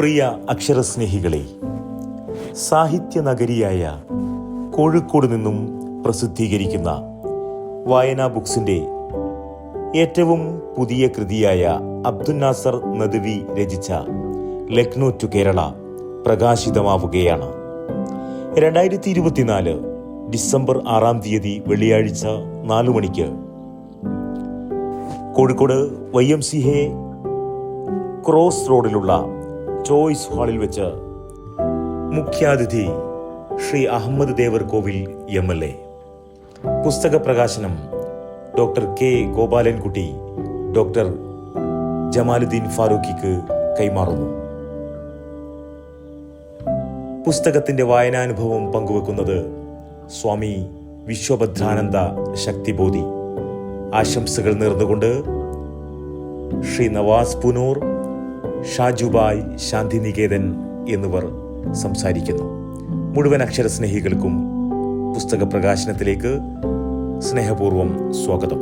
പ്രിയ അക്ഷരസ്നേഹികളെ, സാഹിത്യ നഗരിയായ കോഴിക്കോട് നിന്നും പ്രസിദ്ധീകരിക്കുന്ന വായനാ ബുക്സിൻ്റെ ഏറ്റവും പുതിയ കൃതിയായ അബ്ദുൽ നാസർ നദ്വി രചിച്ച ലക്നോ ടു കേരള പ്രകാശിതമാവുകയാണ്. 2024 ഡിസംബർ 6 വെള്ളിയാഴ്ച 4 മണിക്ക് കോഴിക്കോട് YMCA ക്രോസ് റോഡിലുള്ള ചോയ്സ് ഹാളിൽ വെച്ച് മുഖ്യാതിഥി ശ്രീ അഹമ്മദ് ദേവർകോവിൽ MLA. പുസ്തക പ്രകാശനം doctor K Gopalankutty doctor Jamaluddin ഫാറൂഖിക്ക് കൈമാറുന്നു. പുസ്തകത്തിന്റെ വായനാനുഭവം പങ്കുവെക്കുന്നത് സ്വാമി വിശ്വഭദ്രാനന്ദ ശക്തിബോധി. ആശംസകൾ നേർന്നുകൊണ്ട് ശ്രീ നവാസ് പുനൂർ, ഷാജുബായ് ശാന്തിനികേതൻ എന്നിവർ സംസാരിക്കുന്നു. മുഴുവൻ അക്ഷരസ്നേഹികൾക്കും പുസ്തക പ്രകാശനത്തിലേക്ക് സ്നേഹപൂർവ്വം സ്വാഗതം.